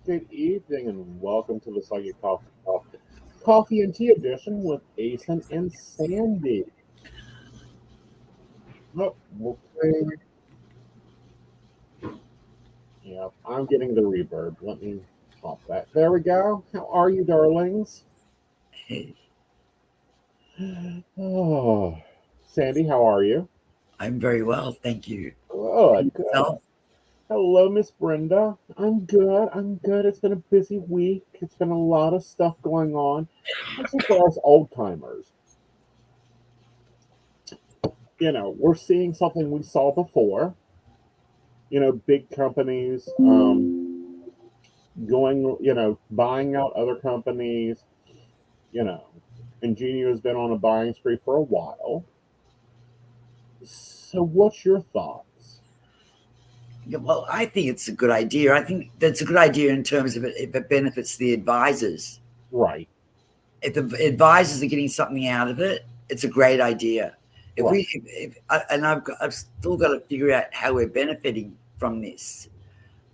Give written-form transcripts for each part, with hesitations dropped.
Good evening and welcome to the Psychic Coffee and Tea edition with Aeson and Sandie. Oh, we're playing. Yeah, I'm getting the reverb. Let me pop that. There we go. How are you, darlings? Oh, Sandie, how are you? I'm very well, thank you. Good, good. Yourself? Hello, Miss Brenda. I'm good. I'm good. It's been a busy week. It's been a lot of stuff going on, especially for us old timers. We're seeing something we saw before. Big companies going, buying out other companies. You know, Ingenio has been on a buying spree for a while. So, what's your thoughts? Yeah, well, I think it's a good idea. I think that's a good idea in terms of if it benefits the advisors. Right, If the advisors are getting something out of it, it's a great idea. If right, we, and I've still got to figure out how we're benefiting from this,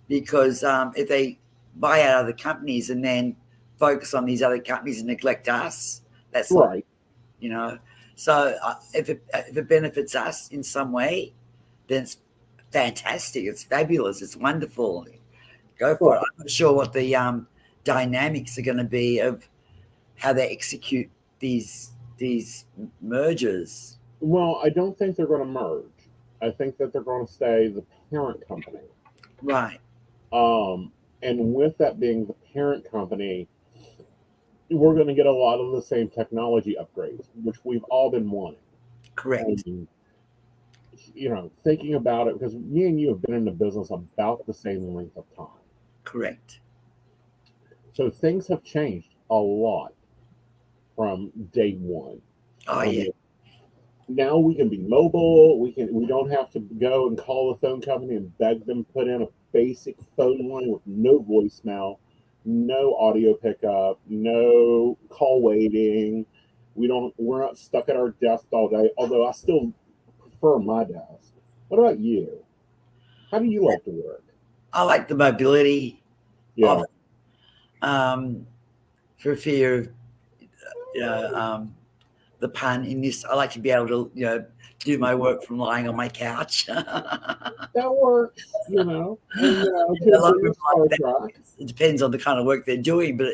because if they buy out other companies and then focus on these other companies and neglect us, that's not, right. you know. So if it benefits us in some way, then it's fantastic. It's fabulous. It's wonderful. Go for it. Right. I'm not sure what the dynamics are going to be of how they execute these mergers. Well, I don't think they're going to merge. I think that they're going to stay the parent company. Right. Um, and with that being the parent company, we're going to get a lot of the same technology upgrades, which we've all been wanting. Correct. And, thinking about it, because me and you have been in the business about the same length of time. Correct. So things have changed a lot from day one. Oh I yeah. mean, now we can be mobile. We don't have to go and call the phone company and beg them to put in a basic phone line with no voicemail, no audio pickup, no call waiting. We're not stuck at our desk all day, although I still prefer my desk. What about you? How do you like to work? I like the mobility of Yeah, it. For fear of you know um, the pun in this, I like to be able to do my work from lying on my couch. that works, and to A a lot of degree, people Star like that. Trek. It depends on the kind of work they're doing, but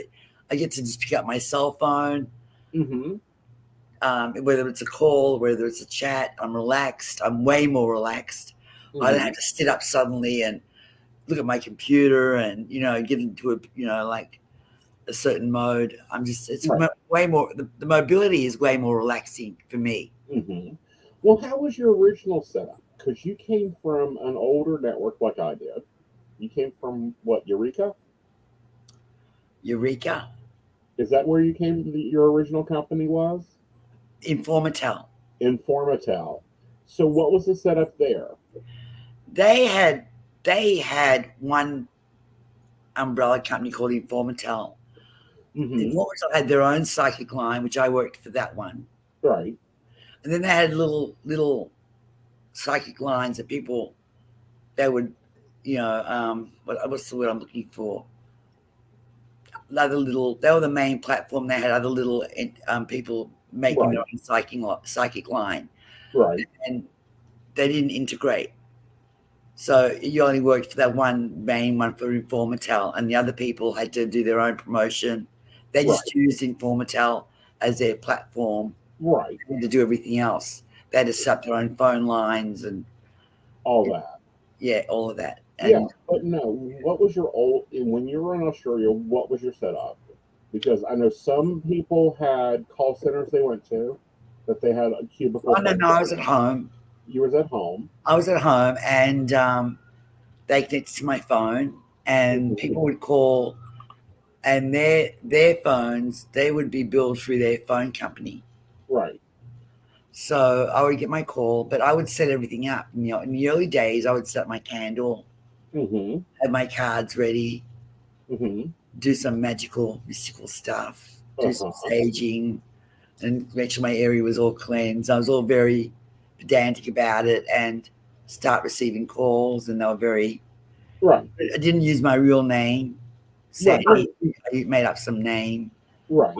I get to just pick up my cell phone, Mm-hmm. whether it's a call, whether it's a chat. I'm relaxed. I'm way more relaxed. I don't Mm-hmm. have to sit up suddenly and look at my computer and get into like a certain mode. Right. Way more. The mobility is way more relaxing for me. Mm-hmm. Well, how was your original setup? Because you came from an older network like I did. You came from what, Eureka? Eureka, Is that where you came? Your original company was Informatel. Informatel. So, what was the setup there? They had they had one umbrella company called Informatel. Mm-hmm. Informatel had their own psychic line, which I worked for that one, Right. and then they had little psychic lines that people they would what's the word I'm looking for? Other little they were the main platform. They had other little people making their Right. own psychic line, Right. and they didn't integrate. So you only worked for that one main one for Informatel, and the other people had to do their own promotion. They Right. just used Informatel as their platform Right. to do everything else. They had to set up their own phone lines and All that. yeah, all of that. Yeah, And but no. What was your old when you were in Australia? What was your setup? Because I know some people had call centers they went to that they had a cubicle oh no, phone. no, I was at home. You was at home. I was at home, and they connected to my phone, and Mhm. people would call, and their phones they would be billed through their phone company. Right. So I would get my call, but I would set everything up. In the early days, I would set my candle, Mm-hmm. have my cards ready, Mm-hmm. do some magical, mystical stuff, do some Uh-huh. saging, and make sure my area was all cleansed. I was all very pedantic about it, and start receiving calls, and they were very. Right. I didn't use my real name. Sandie. I made up some name. Right.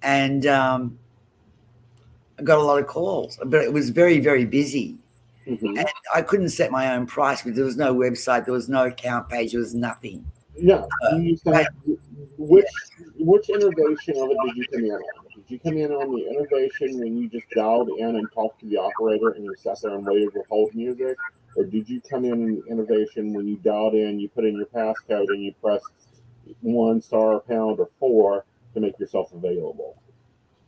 And I got a lot of calls, but it was very, very busy. Mm-hmm. And I couldn't set my own price because there was no website, there was no account page, there was nothing. Yeah. You used to have, which innovation of it did you come in on? Did you come in on the innovation when you just dialed in and talked to the operator and you sat there and waited with hold music? Or did you come in the innovation when you dialed in, you put in your passcode and you pressed 1 star, pound, or 4 to make yourself available?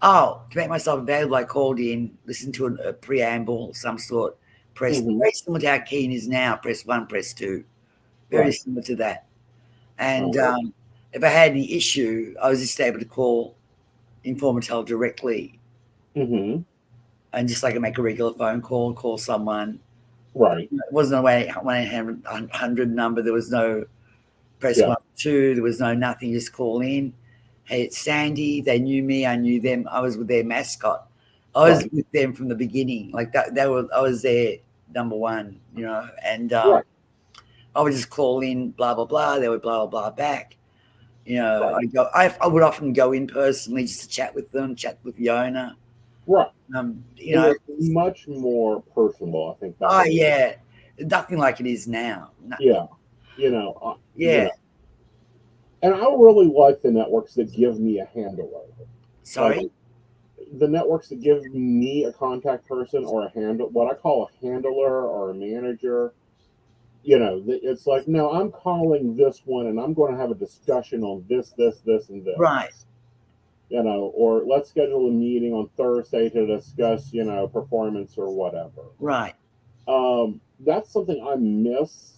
Oh, to make myself available, I called in, listened to a preamble of some sort, pressed very similar to how Keen is now, press 1, press 2. Very similar to that. And if I had any issue, I was just able to call Informatel directly. Mm-hmm. And just like make a regular phone call someone. Right. It wasn't a 1-800 number. There was no press 1, 2. There was no nothing. Just call in. Hey, it's Sandie. They knew me. I knew them. I was with their mascot. I was with them from the beginning. Like that. I was their number one. And I would just call in, blah blah blah. They would blah blah blah back. I would often go in personally just to chat with them, chat with the owner. Right. It was much more personal, I think. Yeah, nothing like it is now. No. Yeah, and I really like the networks that give me a handler. Sorry, like, the networks that give me a contact person or what I call a handler or a manager. It's like, no, I'm calling this one and I'm going to have a discussion on this, and this. Right. Or let's schedule a meeting on Thursday to discuss, performance or whatever. Right. That's something I miss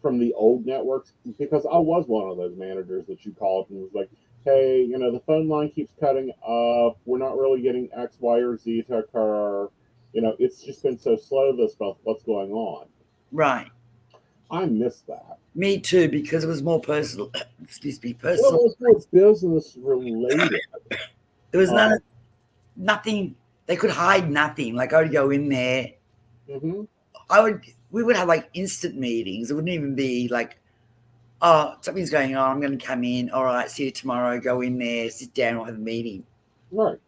from the old networks, because I was one of those managers that you called and was like, hey, the phone line keeps cutting up. We're not really getting X, Y, or Z to occur. It's just been so slow this month. What's going on? Right. I miss that. Me too, because it was more personal. Excuse me, personal. Well, it was more business related. There was nothing. They could hide nothing. Like I would go in there. Mm-hmm. We would have like instant meetings. It wouldn't even be like, oh, something's going on. I'm going to come in. All right, see you tomorrow. Go in there, sit down, we'll have a meeting. Right.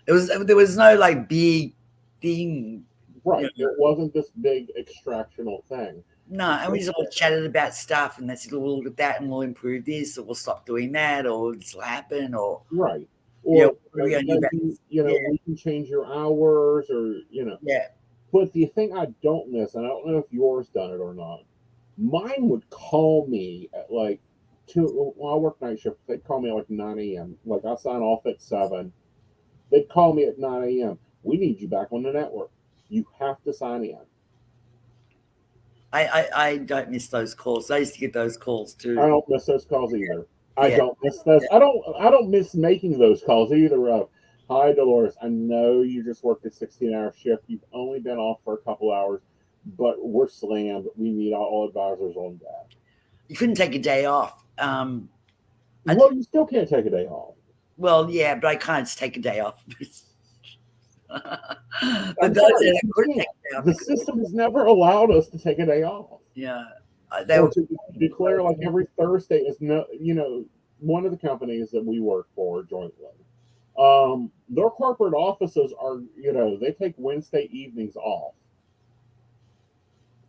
There was no like big thing. Right. It wasn't this big extractional thing. No, and we just all chatted about stuff, and they said, we'll look at that and we'll improve this, or we'll stop doing that, or this will happen, or right. Or we can change your hours, or Yeah. But the thing I don't miss, and I don't know if yours done it or not, mine would call me at like 2. When I work night shift, they'd call me at like 9 a.m. Like I sign off at 7. They'd call me at 9 a.m. We need you back on the network. You have to sign in. I don't miss those calls. I used to get those calls too. I don't miss those calls either. I don't miss those. I don't miss making those calls either. Hi, Dolores. I know you just worked a 16-hour shift. You've only been off for a couple hours, but we're slammed. We need all advisors on that. You couldn't take a day off. You still can't take a day off. Well, yeah, but I can't just take a day off. The system has never allowed us to take a day off. Yeah. To declare like every Thursday is one of the companies that we work for jointly. Their corporate offices are, they take Wednesday evenings off.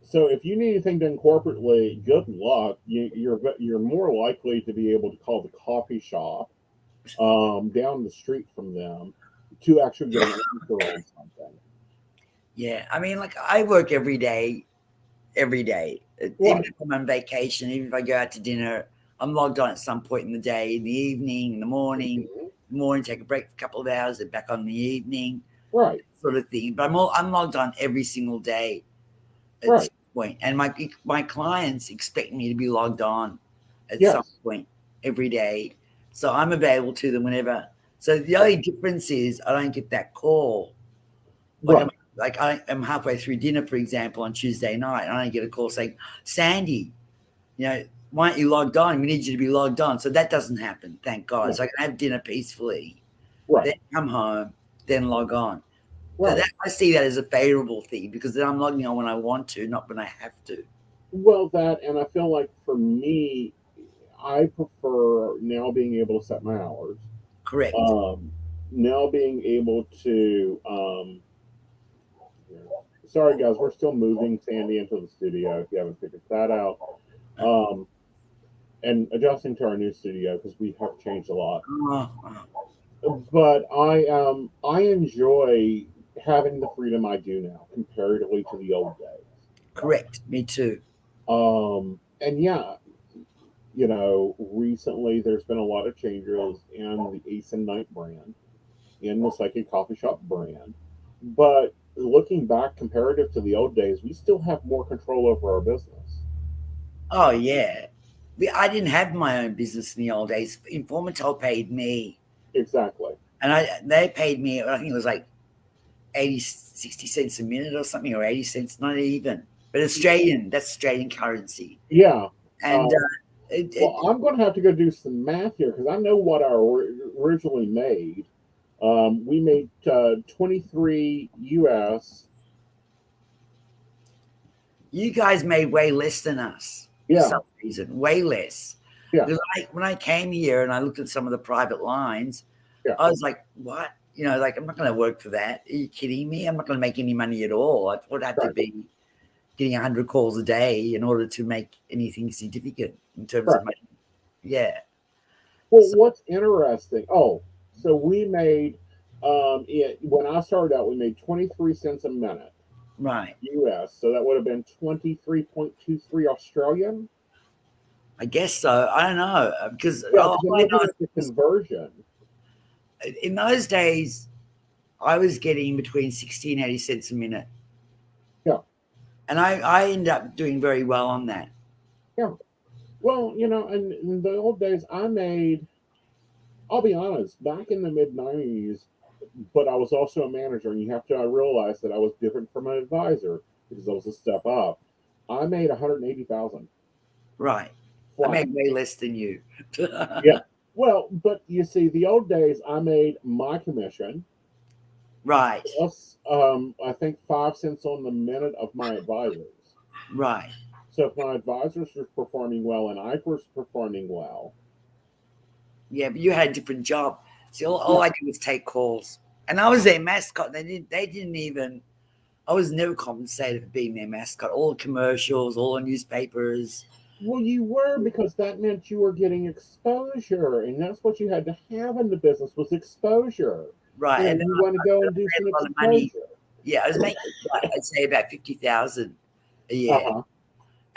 So if you need anything done corporately, good luck. You're more likely to be able to call the coffee shop down the street from them to actually get an answer on something. Yeah, I mean, like I work every day. Even if I'm on vacation, even if I go out to dinner, I'm logged on at some point in the day, in the evening, in the morning. Morning, take a break for a couple of hours, then back on in the evening, right? Sort of thing. But I'm logged on every single day at some point, and my clients expect me to be logged on at some point every day, so I'm available to them whenever. So the only difference is I don't get that call. I'm halfway through dinner, for example, on Tuesday night, and I don't get a call saying, Sandie, why aren't you logged on? We need you to be logged on. So that doesn't happen, thank God. So I can have dinner peacefully, then come home, then log on. So I see that as a favorable thing, because then I'm logging on when I want to, not when I have to. Well, and I feel like for me, I prefer now being able to set my hours. Correct. Um, Now being able to, sorry guys, we're still moving Sandie into the studio if you haven't figured that out. Um, and adjusting to our new studio because we have changed a lot. Oh, oh, But I enjoy having the freedom I do now comparatively to the old days. correct. Me too. And yeah, recently there's been a lot of changes in the Aeson Knight brand, in the Psychic Coffee Shop brand. But looking back comparative to the old days, we still have more control over our business. Oh yeah. I didn't have my own business in the old days. Informatel paid me, Exactly. and they paid me. I think it was like 80, 60 cents a minute or something, or 80 cents, not even. But Australian, that's Australian currency. Yeah. And Um, well, I'm going to have to go do some math here because I know what I originally made. We made 23 US. you guys made way less than us for Yeah. some reason, way less. Yeah. Because when I came here and I looked at some of the private lines, Yeah. I was like, what? Like, I'm not going to work for that. Are you kidding me? I'm not going to make any money at all. I would have to be getting 100 calls a day in order to make anything significant in terms of money. Yeah. Well, what's interesting? Oh, so we made when I started out, we made 23 cents a minute. Right. US. So that would have been 23.23 Australian. I guess so. I don't know because Yeah, all I'm I looking know at the conversion. in those days, I was getting between 60 and 80 cents a minute. Yeah. And I ended up doing very well on that. Yeah. Well, in the old days, I'll be honest, back in the mid 90s, but I was also a manager, and you have to realize that I was different from an advisor because I was a step up. I made 180,000. Right. I Flat. made way less than you. Yeah. Well, but you see, the old days, I made my commission. Right. Plus, I think 5 cents on the minute of my advisors. Right. So if my advisors were performing well and I was performing well. Yeah, but you had a different job. See, all I did was take calls. And I was their mascot. They didn't even I was never compensated for being their mascot. All the commercials, all the newspapers. Well, you were because that meant you were getting exposure, and that's what you had to have in the business was exposure. Right. And You want to go and do some a lot of money. exposure. Yeah, I was making I'd say about 50,000 a year. Uh-huh.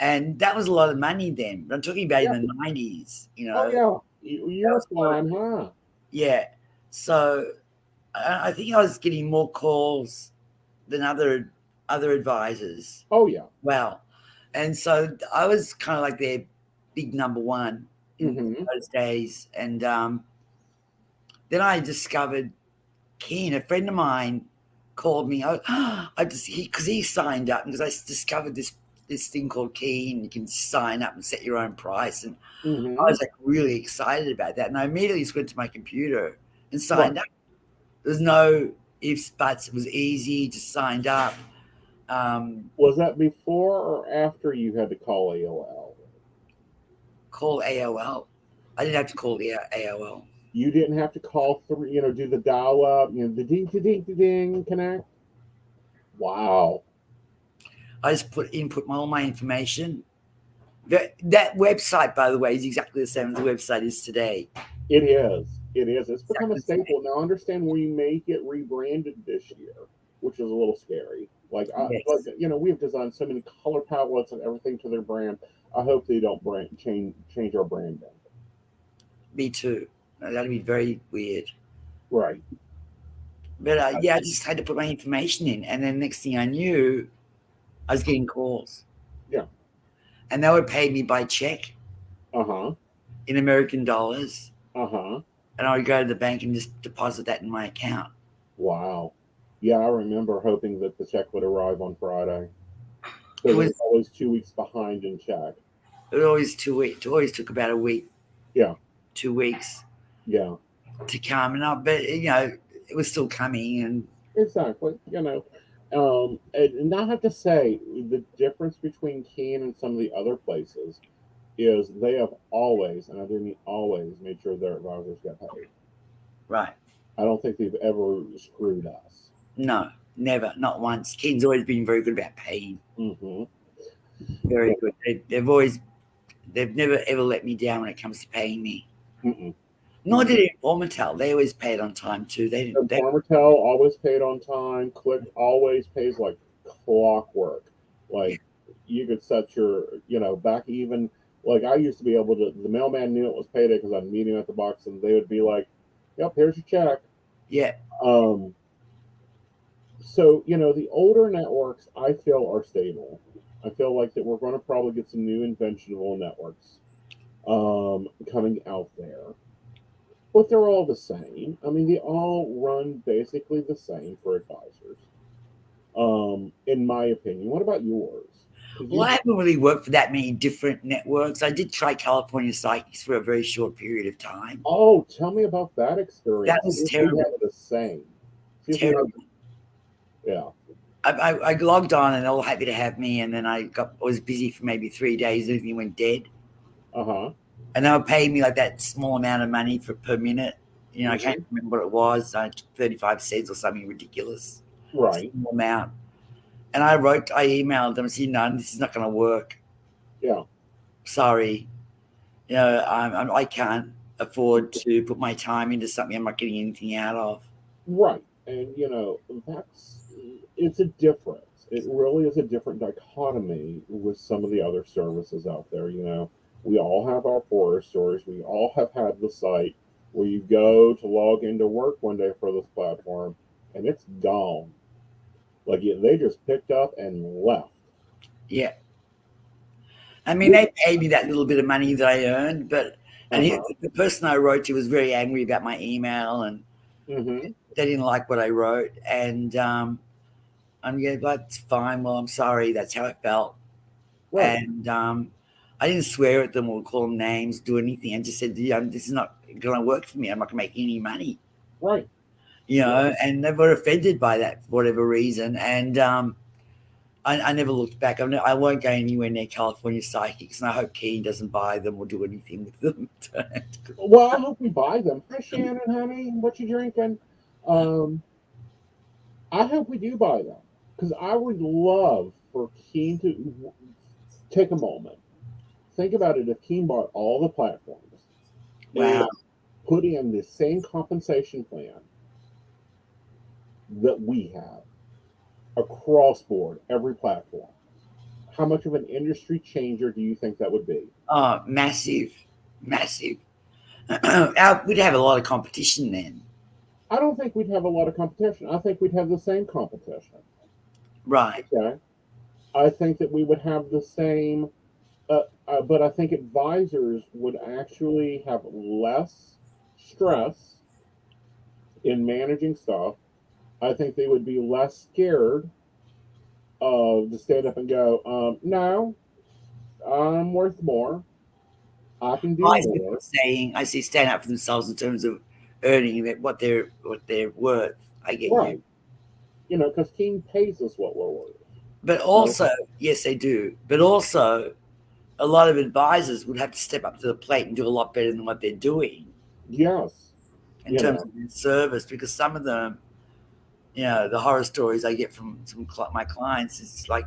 And that was a lot of money then. But I'm talking about in the 90s, Oh, yeah. You were flying, huh? Yeah. So I think I was getting more calls than other advisors. Oh, yeah. Well, and so I was kind of like their big number one in those days. And then I discovered Keen, a friend of mine, called me. Because he signed up because I discovered this thing called Keen. You can sign up and set your own price, and I was like really excited about that. And I immediately just went to my computer and signed up. There's no ifs, buts. It was easy, just signed up. Was that before or after you had to call AOL? Call AOL. I didn't have to call the AOL. You didn't have to call through, do the dial up, the ding, ding, ding, ding, connect. Wow. I just input all my information. That website, by the way, is exactly the same as the website is today. It is. It is. It's become a staple. Now, I understand we may get rebranded this year, which is a little scary. Like, we have designed so many color palettes and everything to their brand. I hope they don't change our branding. Me too. That'd be very weird. Right. But I just had to put my information in, and then next thing I knew, I was getting calls. Yeah. And they would pay me by check. In American dollars. And I would go to the bank and just deposit that in my account. Wow. Yeah, I remember hoping that the check would arrive on Friday. It was always 2 weeks behind in check. It was always 2 weeks. It always took about a week. Yeah. 2 weeks. Yeah. To come, but it was still coming, and exactly, and I have to say the difference between Keen and some of the other places. is they have always, and I do mean always, made sure their advisors got paid. Right. I don't think they've ever screwed us. No, never, not once. Keen's always been very good about paying. Mm-hmm. Very good. They've never ever let me down when it comes to paying me. Mm-mm. Nor did Informatel. They always paid on time too. They didn't. And Farmertel always paid on time. Click always pays like clockwork. Yeah, Like you could set your, back even. Like I used to be able to. The mailman knew it was payday because I'd meet him at the box, and they would be like, "Yep, here's your check." yeah, Um, so the older networks I feel are stable. I feel like that we're going to probably get some new inventional networks coming out there, but they're all the same. I mean, they all run basically the same for advisors, in my opinion. What about yours? 'Cause well, I haven't really worked for that many different networks. I did try California Psychics for a very short period of time. oh, tell me about that That experience. See was if we terrible, have the same. See if we have, terrible. yeah. I logged on and they were happy to have me, and then I was busy for maybe 3 days. Everything went dead, Uh huh. and they were paying me like that small amount of money per minute. I Hmm. can't remember what it was. 35 cents or something ridiculous, Right. small amount. And I emailed them and said, "No, this is not going to work. Yeah. Sorry, I can't afford to put my time into something I'm not getting anything out of." Right. And that's it's a difference. It really is a different dichotomy with some of the other services out there. We all have our horror stories. We all have had the site where you go to log into work one day for this platform and it's gone. Like they just picked up and left. Yeah, I mean, they paid me that little bit of money that I earned, but Uh huh. the person I wrote to was very angry about my email, and Mm-hmm. they didn't like what I wrote. And I'm yeah, that's fine. Well, I'm sorry. That's how it felt. Right. And I didn't swear at them or call them names, do anything. I just said, this is not going to work for me. I'm not going to make any money, Right. Yeah. And they were offended by that for whatever reason. And I never looked back. I won't go anywhere near California Psychics, and I hope Keen doesn't buy them or do anything with them. Well, I hope we buy them. Hi, Shannon, honey. What you drinking? Um, I hope we do buy them because I would love for Keen to take a moment. Think about it if Keen bought all the platforms and Wow. put in the same compensation plan that we have across board, every platform. How much of an industry changer do you think that would be? Oh, massive, massive. We'd have a lot of competition then. I don't think we'd have a lot of competition. I think we'd have the same competition. Right. Okay. I think that we would have the same, but I think advisors would actually have less stress in managing stuff. I think they would be less scared to stand up and go, no, I'm worth more. I can do I see what you're more. saying. I see stand up for themselves in terms of earning what they're worth. I get you. Right. Because King pays us what we're worth. But So, also, yes, they do. But also, a lot of advisors would have to step up to the plate and do a lot better than what they're doing yes, in terms of their service, because some of them, the horror stories I get from my clients is like,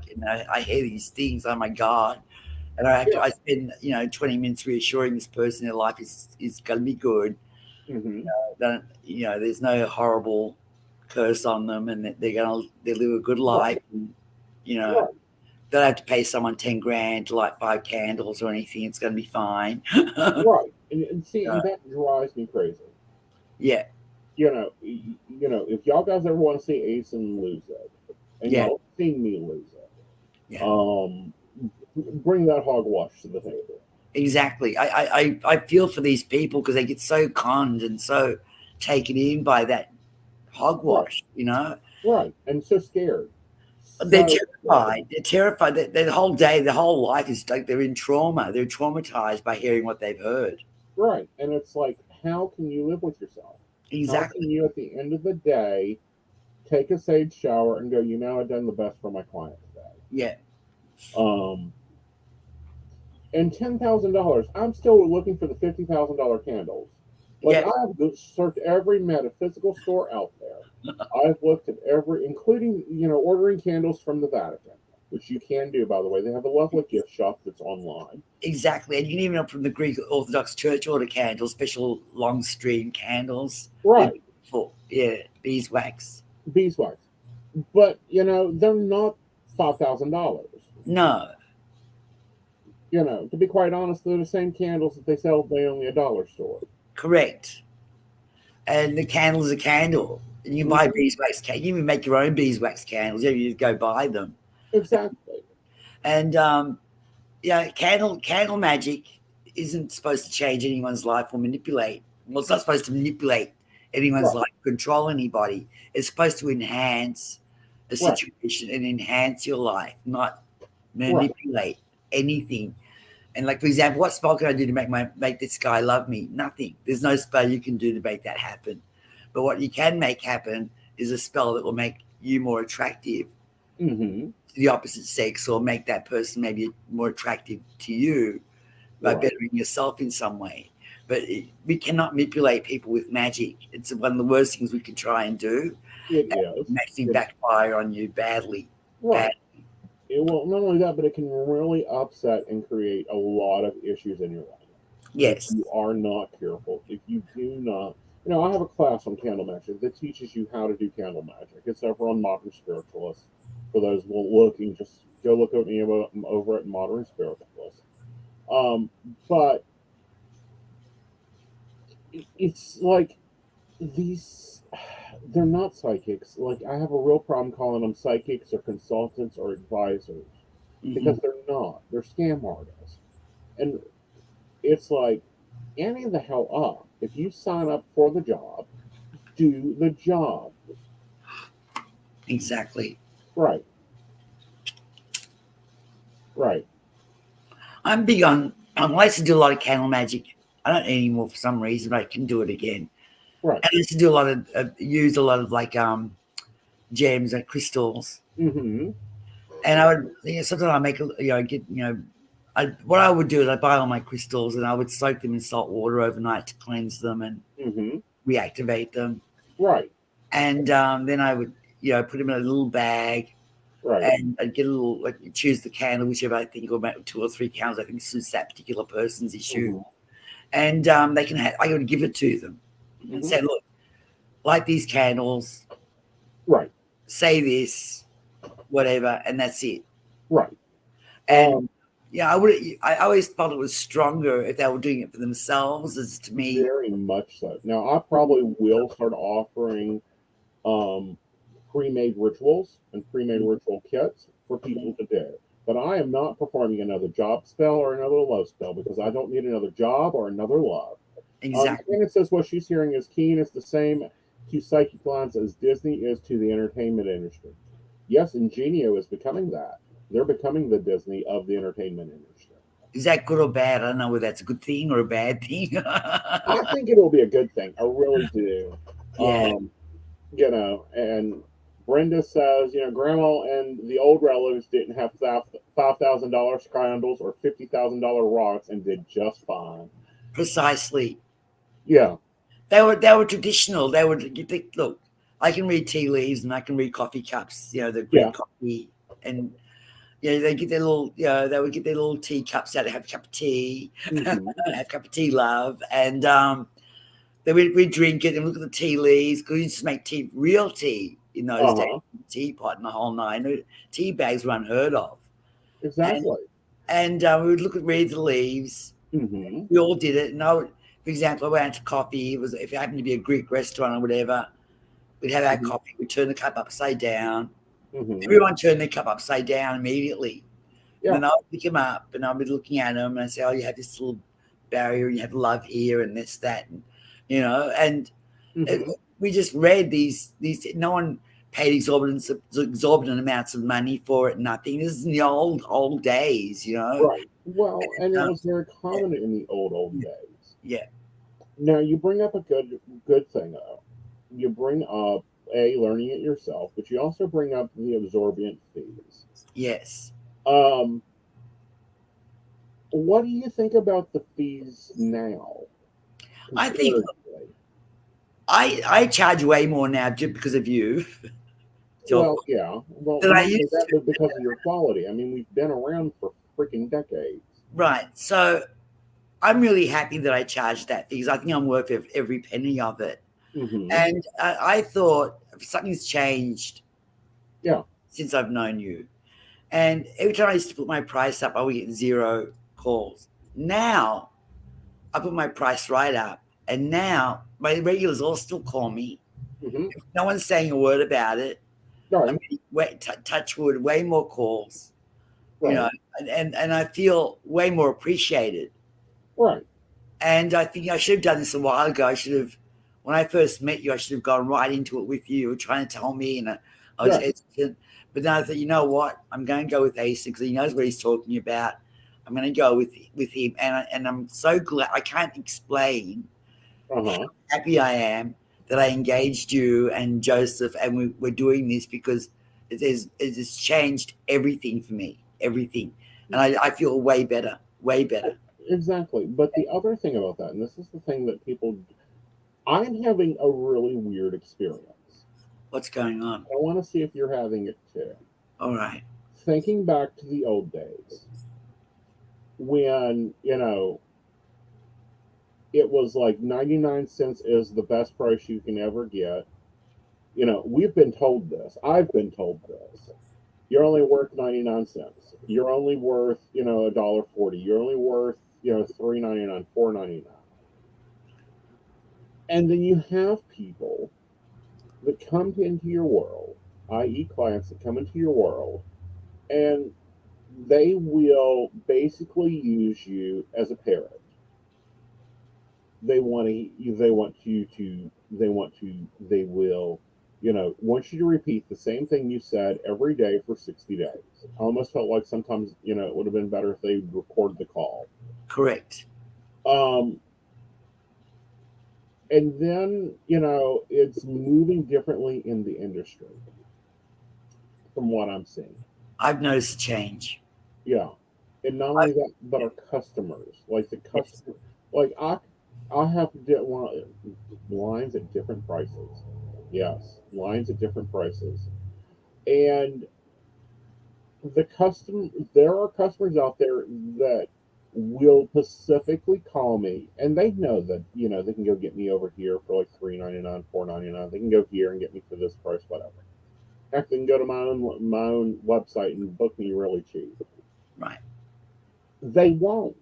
I hear these things. Oh my god! And yeah. I spend 20 minutes reassuring this person their life is going to be good. Hmm. That there's no horrible curse on them, and that they live a good Right, life. And, you know, right, don't have to pay someone 10 grand to light 5 candles or anything. It's going to be fine. right. And see, and that drives me crazy. Yeah, If y'all guys ever want to see Aeson lose it, and yeah, y'all seen me lose it, yeah. um, bring that hogwash to the table. Exactly. I feel for these people because they get so conned and so taken in by that Right, hogwash. right, and so scared, They're so scared. terrified. They're terrified. The whole day, the whole life is like they're in trauma. They're traumatized by hearing what they've heard. Right, and it's like, how can you live with yourself? How can Exactly. you, at the end of the day, take a sage shower and go, I've done the best for my client today. Yeah. Um, and $10,000. I'm still looking for the $50,000 candles. Like Yeah, I've searched every metaphysical store out there. I've looked at every, including ordering candles from the Vatican, which you can do, by the way. They have a lovely gift shop that's online. exactly. And you can even up from the Greek Orthodox Church order candles, special long stream candles. They're Right, beautiful. Yeah, beeswax. beeswax, but they're not $5,000. No, To be quite honest, they're the same candles that they sell at the only a dollar store. correct. And the candle's a candle. And you can buy Mhm. beeswax candles. You can even make your own beeswax candles. You just go buy them. Exactly. And yeah, candle magic isn't supposed to change anyone's life or manipulate. Well, it's not supposed to manipulate anyone's Right. life, control anybody. It's supposed to enhance a Right. situation and enhance your life, not Right. manipulate anything. And like for example, what spell can I do to make this guy love me? Nothing. There's no spell you can do to make that happen. But what you can make happen is a spell that will make you more attractive Mm-hmm. to the opposite sex, or make that person maybe more attractive to you by Right. bettering yourself in some way. But we cannot manipulate people with magic. It's one of the worst things we can try and do. It It is. makes it It, backfire on you badly. right. Bad. It will not only that, but it can really upset and create a lot of issues in your life if Yes. you are not careful. If you do not, I have a class on candle magic that teaches you how to do candle magic. It's over on Modern Spiritualist. For those looking, just go look at me over at Modern Spiritualist. Um, but it's like these they're not psychics. Like I have a real problem calling them psychics or consultants or advisors Hmm. because they're not. They're scam artists. And it's like any the hell up. If you sign up for the job, do the job. Exactly. Right. Right. I'm big on. I used to do a lot of candle magic. I don't anymore for some reason, but I can do it again. Right. I used to do a lot of use a lot of like gems and crystals, Mm-hmm. and I would sometimes I make get what I would do is I buy all my crystals and I would soak them in salt water overnight to cleanse them and Mm-hmm. reactivate them, Right. and then I would put them in a little bag, Right. and I'd get a little like choose the candle whichever I think, or about 2 or 3 candles I think suits that particular person's issue, Mm-hmm. and they can I would give it to them and Mm-hmm. say, look, light these candles, Right. say this, whatever, and that's it. Right. And Um, yeah, I always thought it was stronger if they were doing it for themselves, as to me. very much so. Now I probably will start offering um, pre-made rituals and pre-made ritual kits for people to do. But I am not performing another job spell or another love spell because I don't need another job or another love. Exactly. Janet says what she's hearing is Keen is the same to psychic lines as Disney is to the entertainment industry. Yes, Ingenio is becoming that. They're becoming the Disney of the entertainment industry. Is that good or bad? I don't know whether that's a good thing or a bad thing. I think it'll be a good thing. I really do. Yeah. Um, and Brenda says, Grandma and the old relatives didn't have $5,000 candles or $50,000 rocks and did just fine. Precisely. Yeah, They were traditional. They were look. I can read tea leaves and I can read coffee cups. The yeah, Greek coffee, and they get their little. They would get their little tea cups out to have a cup of tea, have hmm, a cup of tea, love, and we drink it and look at the tea leaves because you just make tea, real tea in those days, uh-huh, teapot and the whole nine. Tea bags were unheard of, and exactly. we would read the leaves. Hmm. We all did it, and I would, for example, I went out to coffee. It was if it happened to be a Greek restaurant or whatever, we'd have our Hmm. coffee. We'd turn the cup upside down. Hmm. Everyone turned their cup upside down immediately. And Yeah. then I would pick them up and I'd be looking at them and I say, oh, you have this little barrier and you have love here and this, that, and, and Hmm. we just read these, no one paid exorbitant amounts of money for it, nothing. This is in the old days, Right. Well, and it Uh, was very yeah, common in the old days. yeah, Now you bring up a good thing though. You bring up learning it yourself, but you also bring up the absorbent fees. yes. Um, What do you think about the fees now? I think Comparatively? I charge way more now just because of you, Job, Well, yeah. Well, than I not only used that, to. but because of your quality. I mean, we've been around for freaking decades. Right. So I'm really happy that I charged that because I think I'm worth every penny of it. Mm-hmm. And I thought something's changed Yeah. since I've known you. And every time I used to put my price up, I would get 0 calls. Now I put my price right up, and now my regulars all still call me. Mm-hmm. No one's saying a word about it. Right. I'm getting touch wood, way more calls, you know, Right. and I feel way more appreciated. Right. And I think I should have done this a while ago. I should have, when I first met you, I should have gone right into it with you. You were trying to tell me, and I was Yeah. hesitant. But then I thought, you know what? I'm going to go with Aeson because he knows what he's talking about. I'm going to go with him, and I'm so glad. I can't explain how Uh-huh. happy I am that I engaged you and Joseph, and we're doing this because it has changed everything for me, everything, and I feel way better, way better. Exactly. But the other thing about that, and this is the thing that people, I'm having a really weird experience. What's going on? I want to see if you're having it too. All right. Thinking back to the old days when, it was like 99 cents is the best price you can ever get. We've been told this. I've been told this. You're only worth 99 cents. You're only worth, $1.40. You're only worth, $3.99, $4.99. And then you have people that come into your world, i.e., clients that come into your world, and they will basically use you as a parrot. They will, want you to repeat the same thing you said every day for 60 days. I almost felt like sometimes, it would have been better if they recorded the call. Correct. Um, and then, it's moving differently in the industry from what I'm seeing. I've noticed a change. Yeah. And not I, only that, but our customers, like the yes, customer, like I have to get lines at different prices. Yes, lines at different prices. And there are customers out there that will specifically call me, and they know that they can go get me over here for like $3.99, $4.99. They can go here and get me for this price, whatever. Heck, they can go to my own website and book me really cheap. right. They won't.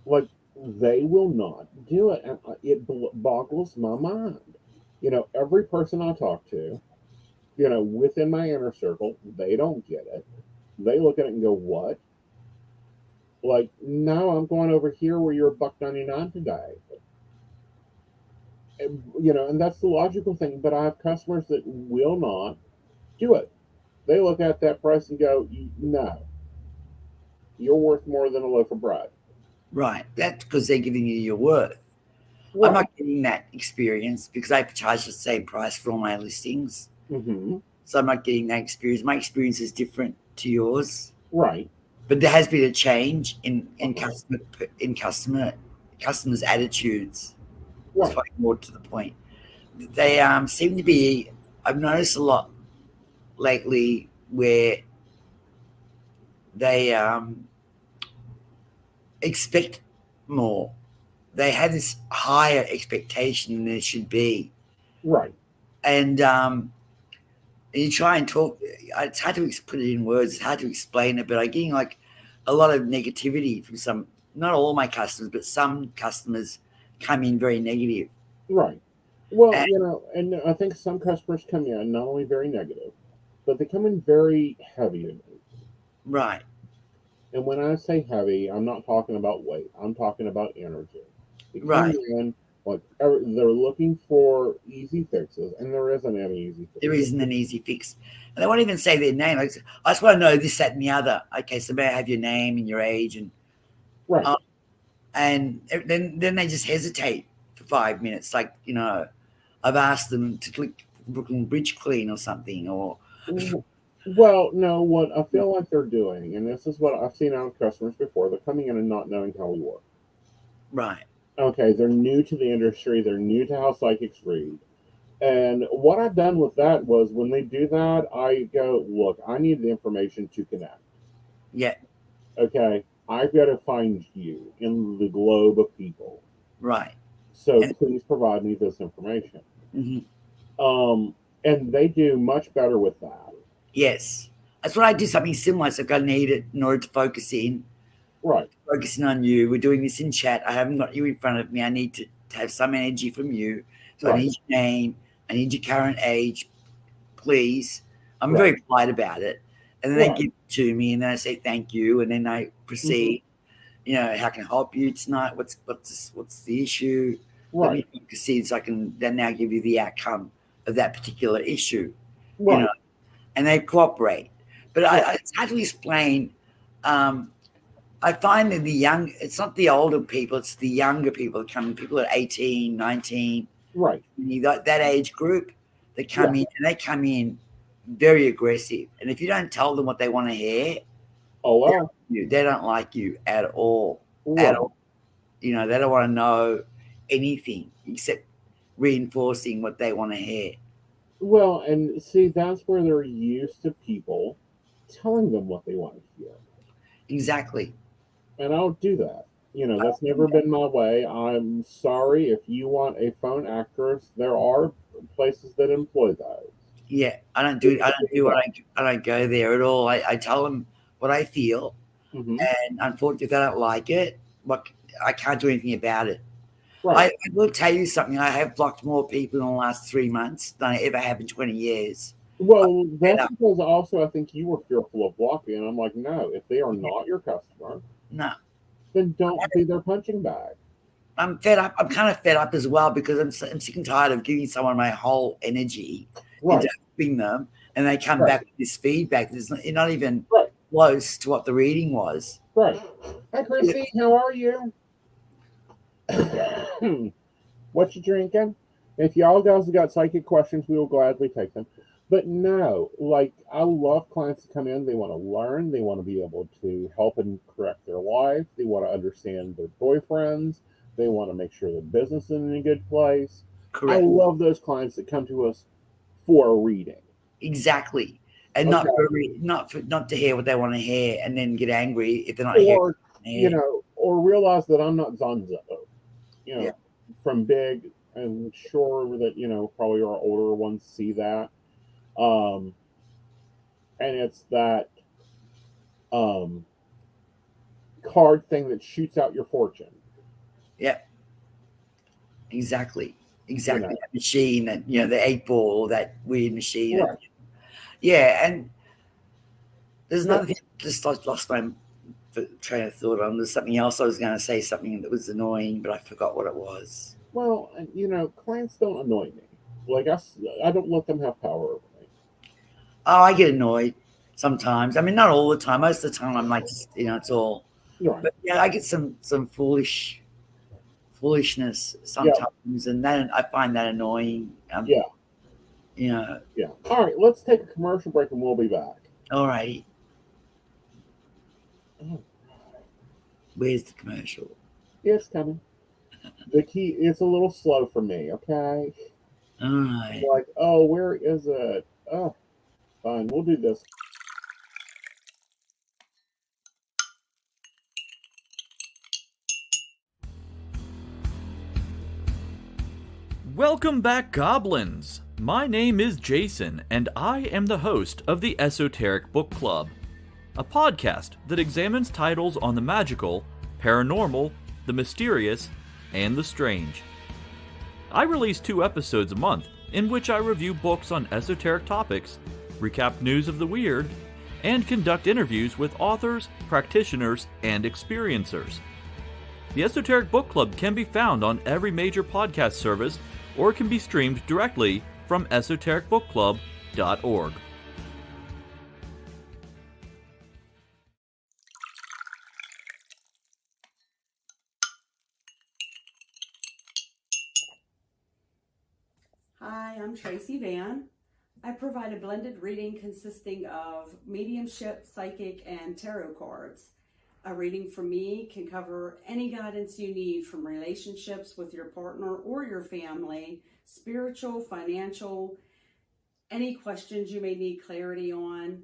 Like, they will not do it, and it boggles my mind. Every person I talk to, within my inner circle, they don't get it. They look at it and go, "What?" Like, no, I'm going over here where you're $1.99 today. And that's the logical thing. But I have customers that will not do it. They look at that price and go, "No, you're worth more than a loaf of bread." Right. That's because they're giving you your worth. I'm Right. not getting that experience because I charge the same price for all my listings. Mm-hmm. So I'm not getting that experience. My experience is different to yours. Right. But there has been a change in Uh-huh. customers' attitudes. It's Right. probably more to the point. They seem to be. I've noticed a lot lately where they expect more. They have this higher expectation than there should be, Right. and you try and talk. It's hard to put it in words. It's hard to explain it, but I'm getting like a lot of negativity from some. Not all my customers, but some customers come in very negative. Right. Well, And, and I think some customers come in not only very negative, but they come in very heavy to me. right, And when I say heavy, I'm not talking about weight. I'm talking about energy. They come right. in like they're looking for easy fixes, and there isn't any easy There fixes. isn't an easy fix. And they won't even say their name. Like, I just want to know this, that, and the other. Okay, so may I have your name and your age, Right. uh, and then they just hesitate for 5 minutes. Like, I've asked them to click Brooklyn Bridge Clean or something, or Mhm. Well, no, what I feel like they're doing, and this is what I've seen out of customers before, they're coming in and not knowing how we work. Right. Okay, they're new to the industry, they're new to how psychics read. And what I've done with that was when they do that, I go, look, I need the information to connect. Yeah. Okay, I've got to find you in the globe of people. Right. So And please provide me this information. mhm. Um, and they do much better with that. Yes, that's what I do. Something similar. So I need it in order to Right. focusing on you. We're doing this in chat. I haven't got you in front of me. I need to have some energy from you. So I Right. need your name. I need your current age, please. I'm Right. very polite about it. And then they Right. give it to me, and then I say thank you, and then I Hmm. proceed. How can I help you tonight? What's the issue? Let Right. me proceed so I can then now give you the outcome of that particular issue. You know, Right. and they cooperate. But Right. it's hard to explain. Um, I find that it's not the older people, it's the younger people that come, people at 18, 19, Right. you got that age group that Yeah. come in, and they come in very aggressive. And if you don't tell them what they want to hear, Oh well. they don't like you at all. At Right. all. They don't want to know anything except reinforcing what they want to hear. Well, and see, that's where they're used to people telling them what they want to hear. Exactly. And I don't do that. That's never been my way. I'm sorry if you want a phone actress. There are places that employ those. Yeah, It's I don't just do what that. I don't go there at all. I tell them what I feel, Hmm. and unfortunately, if they don't like it, what I can't do anything about it. Right. I will tell you something. I have blocked more people in the last 3 months than I ever have in 20 years. I'm Well, fed that's up. because also I think you were fearful of walking. And I'm like, no, if they are not your customer, No, then don't be their punching bag. I'm fed up. I'm kind of fed up as well because I'm sick and tired of giving someone my whole energy into Right. helping them, and they come Right. back with this feedback that's not even Right. close to what the reading was. Right. Hi, Yeah. Chrissy. How are you? What you drinking? If y'all guys have got psychic questions, we will gladly take them. But no, like I love clients to come in. They want to learn. They want to be able to help and correct their life. They want to understand their boyfriends. They want to make sure their business is in a good place. I Correct. love those clients that come to us for a reading. Exactly. And not Okay. for not to hear what they want to hear and then get angry if they're not hearing Or, what they hear. or realize that I'm not Zonzo, Yeah. from Big. I'm sure that, probably our older ones see that. Um, and it's that um, card thing that shoots out your fortune. Yeah. Exactly. You Exactly. know, That machine, that the 8 ball, that weird machine. right? Yeah, and there's But another thing. Just lost my train of thought on. There's something else I was going to say, something that was annoying, but I forgot what it was. well, clients don't annoy me. Like I don't let them have power over me. Oh, I get annoyed sometimes. I mean, not all the time. Most of the time, I'm like, just, it's all. You're right. But yeah, I get some foolishness Yeah, sometimes, and then I find that annoying. yeah, You know, yeah. All right, let's take a commercial break and we'll be back. all right, Oh, where's the commercial? it's coming. The key. It's a little slow for me. Okay. All right. Like, oh, where is it? Oh, fine. We'll do this. Welcome back, Goblins! My name is Jason, and I am the host of the Esoteric Book Club, a podcast that examines titles on the magical, paranormal, the mysterious, and the strange. I release 2 episodes a month in which I review books on esoteric topics, recap news of the weird, and conduct interviews with authors, practitioners, and experiencers. The Esoteric Book Club can be found on every major podcast service or can be streamed directly from esotericbookclub.org. Hi, I'm Tracy Van. I provide a blended reading consisting of mediumship, psychic, and tarot cards. A reading from me can cover any guidance you need from relationships with your partner or your family, spiritual, financial, any questions you may need clarity on.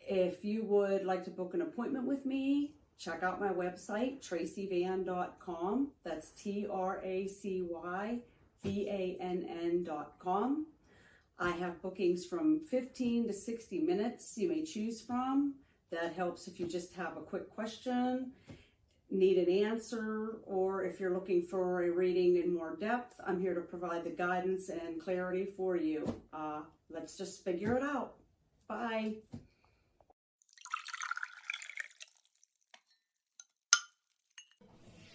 If you would like to book an appointment with me, check out my website, tracyvann.com. That's TracyVann.com. I have bookings from 15 to 60 minutes you may choose from. That helps if you just have a quick question, need an answer, or if you're looking for a reading in more depth, I'm here to provide the guidance and clarity for you. Let's just figure it out. Bye.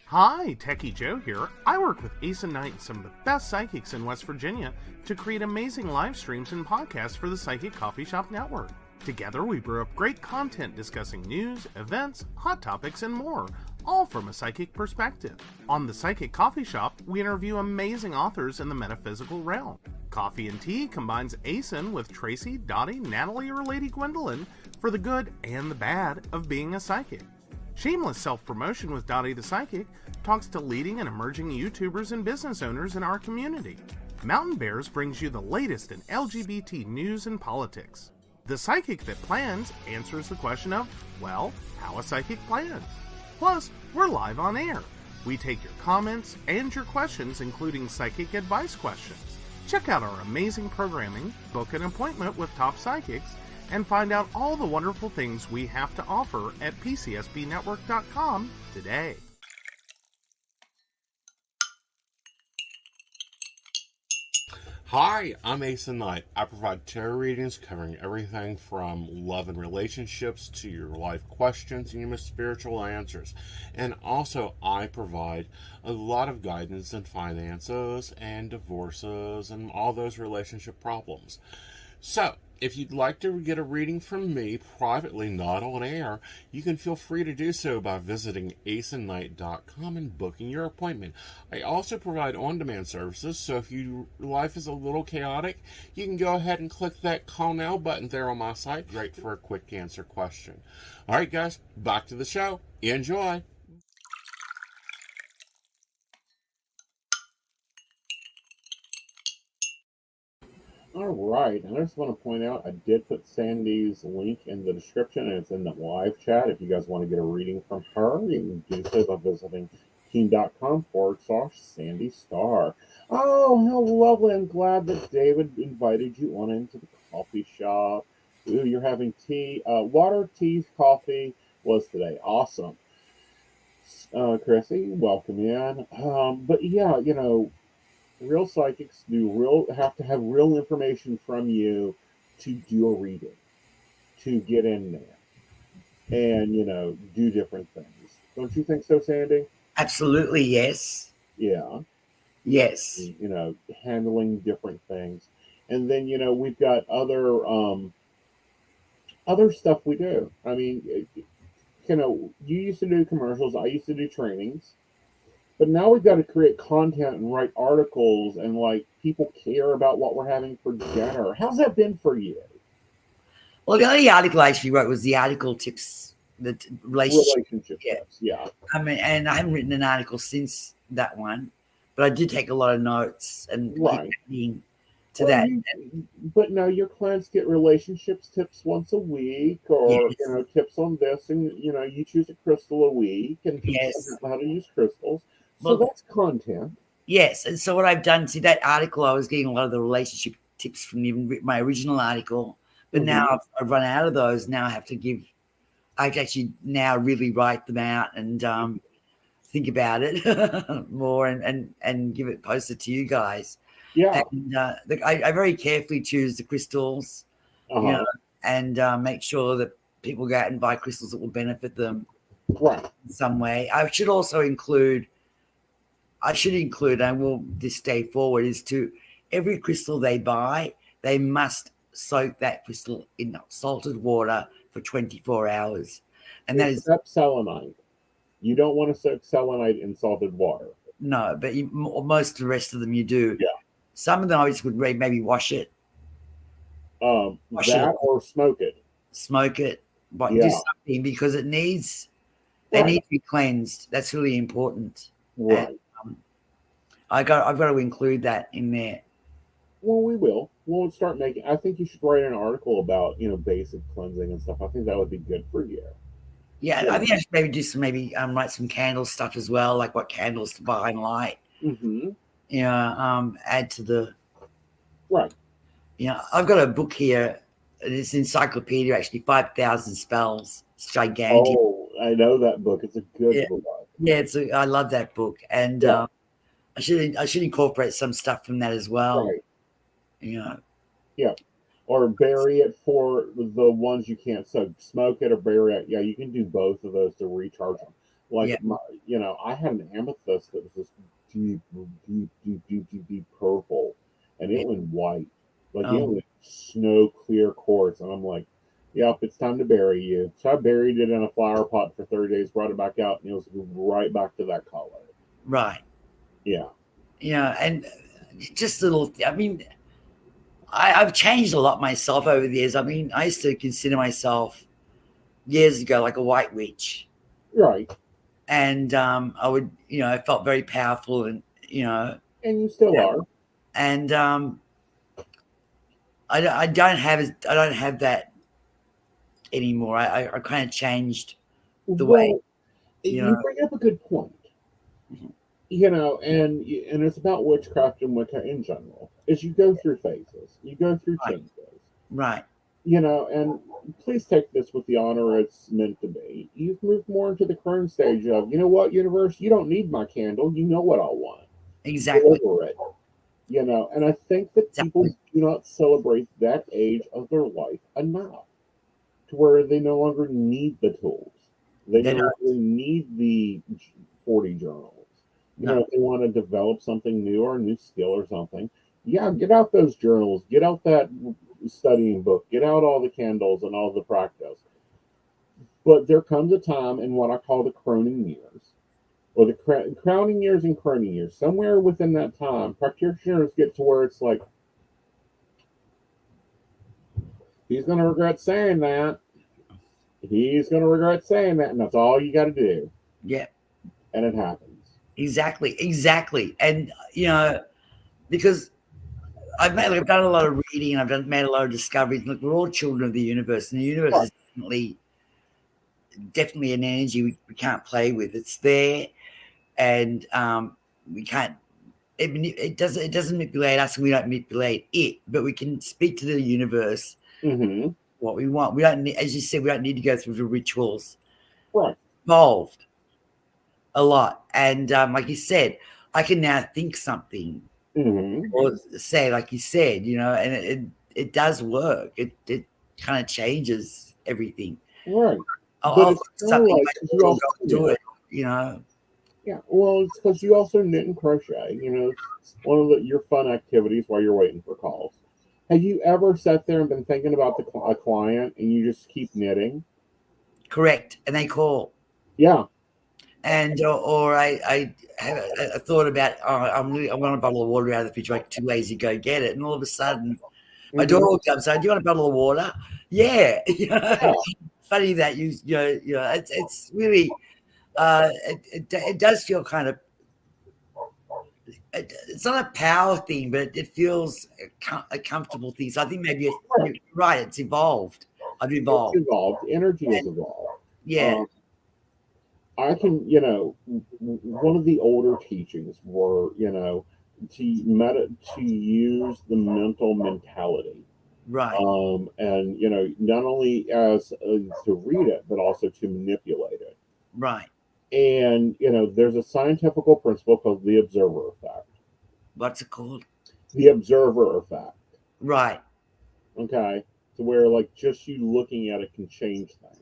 Hi, Techie Joe here. I work with Aeson Knight and some of the best psychics in West Virginia to create amazing live streams and podcasts for the Psychic Coffee Shop Network. Together, we brew up great content discussing news, events, hot topics, and more, all from a psychic perspective. On the Psychic Coffee Shop, we interview amazing authors in the metaphysical realm. Coffee and Tea combines Aeson with Tracy, Dottie, Natalie, or Lady Gwendolyn for the good and the bad of being a psychic. Shameless Self-Promotion with Dottie the Psychic talks to leading and emerging YouTubers and business owners in our community. Mountain Bears brings you the latest in LGBT news and politics. The Psychic That Plans answers the question of, well, how a psychic plans. Plus, we're live on air. We take your comments and your questions, including psychic advice questions. Check out our amazing programming, book an appointment with top psychics, and find out all the wonderful things we have to offer at PCSBnetwork.com today. Hi, I'm Aeson Knight. I provide tarot readings covering everything from love and relationships to your life questions and your most spiritual answers. And also, I provide a lot of guidance in finances and divorces and all those relationship problems. So, if you'd like to get a reading from me privately, not on air, you can feel free to do so by visiting aesonknight.com and booking your appointment. I also provide on-demand services, so if your life is a little chaotic, you can go ahead and click that call now button there on my site. Great for a quick answer question. All right, guys, back to the show. Enjoy. All right, and I just want to point out I did put Sandie's link in the description, and it's in the live chat. If you guys want to get a reading from her, you can do so by visiting keen.com/Sandie Star. Oh, how lovely. I'm glad that David invited you on into the coffee shop. Ooh, you're having tea. Water, tea, coffee was today. Awesome. Chrissy, welcome in. But yeah, real psychics have to have real information from you to do a reading, to get in there and do different things. Don't you think so, Sandie? Absolutely, yes. Yeah. Yes. Handling different things. And then we've got other stuff we do. I mean, you used to do commercials, I used to do trainings. But now we've got to create content and write articles, and people care about what we're having for dinner. How's that been for you? Well, the only article I actually wrote was the article tips, the relationship tips. Yeah. I mean, and I haven't written an article since that one, but I did take a lot of notes and adding to that. But now your clients get relationships tips once a week, or tips on this, and you choose a crystal a week and teach them how to use crystals. So that's content. Yes. And so what I've done, see that article, I was getting a lot of the relationship tips from my original article, but now I've run out of those. Now I have to actually now really write them out and think about it more and give it closer to you guys. Yeah. And I very carefully choose the crystals, and make sure that people go out and buy crystals that will benefit them in some way. I should include, I will this day forward, is to every crystal they buy, they must soak that crystal in salted water for 24 hours. And that is selenite. You don't want to soak selenite in salted water. No, but most of the rest of them you do. Yeah. Some of them I just would maybe wash it Wash it That off. or smoke it. Smoke it, but do Yeah. something because they need Right. to be cleansed. That's really important. Right. And I've got to include that in there. Well, we will. We'll start making. I think you should write an article about basic cleansing and stuff. I think that would be good for you. Yeah, Yeah. I think I should maybe do some write some candle stuff as well, like what candles to buy and light. Mm-hmm. Add to the Right. I've got a book here. It's an encyclopedia, actually, 5,000 spells. It's gigantic. Oh, I know that book. It's a good book. Yeah, I love that book, and Yeah. I should incorporate some stuff from that as well. Right. Yeah. Or bury it for the ones you can't smoke it or bury it. Yeah, you can do both of those to recharge them. Like I had an amethyst that was this deep purple, and it went white, like it went snow clear quartz, and I'm like, yep, it's time to bury you. So I buried it in a flower pot for 30 days, brought it back out, and it was right back to that color. Right. Yeah. And just little. I mean, I've changed a lot myself over the years. I mean, I used to consider myself years ago like a white witch. Right. And I would, I felt very powerful, and and you still are. And I don't have that anymore. I kind of changed the way. You bring up a good point. And it's about witchcraft and Wicca in general. Is you go through phases, you go through changes, right? And please take this with the honor it's meant to be. You've moved more into the current stage of, what, universe, you don't need my candle. You know what I want. Exactly. Deliver it. And I think that people do not celebrate that age of their life enough to where they no longer need the tools. They no longer need the 40 journals. If they want to develop something new or a new skill or something, get out those journals, get out that studying book, get out all the candles and all the practice. But there comes a time in what I call the croning years, or the crowning years and croning years. Somewhere within that time, practitioners get to where it's like, he's going to regret saying that. He's going to regret saying that, and that's all you got to do. Yeah. And it happens. Exactly. And, because I've done a lot of reading, and I've made a lot of discoveries. Look, we're all children of the universe, and the universe is definitely an energy we can't play with. It's there, and we can't. It doesn't manipulate us, and we don't manipulate it. But we can speak to the universe what we want. We don't need, as you said, we don't need to go through the rituals. Right. Involved a lot, and like you said, I can now think something. Or say, like you said, and it does work. It kind of changes everything. Right. I'll something you also do it, Yeah, well, it's because you also knit and crochet. It's one of your fun activities while you're waiting for calls. Have you ever sat there and been thinking about a client and you just keep knitting? Correct. And they call. Yeah. And or I thought about I want a bottle of water out of the fridge, like too lazy to go get it, and all of a sudden my daughter will come and say, "Do you want a bottle of water?" Yeah. Funny that it's really it does feel kind of, it's not a power thing, but it feels a comfortable thing. So I think maybe you're right. It's evolved. I've evolved. It's evolved. Energy has evolved. Yeah. I can, one of the older teachings were, to use the mental mentality. Right. And, not only as to read it, but also to manipulate it. Right. And, there's a scientific principle called the observer effect. What's it called? The observer effect. Right. Okay. So where, just you looking at it can change things.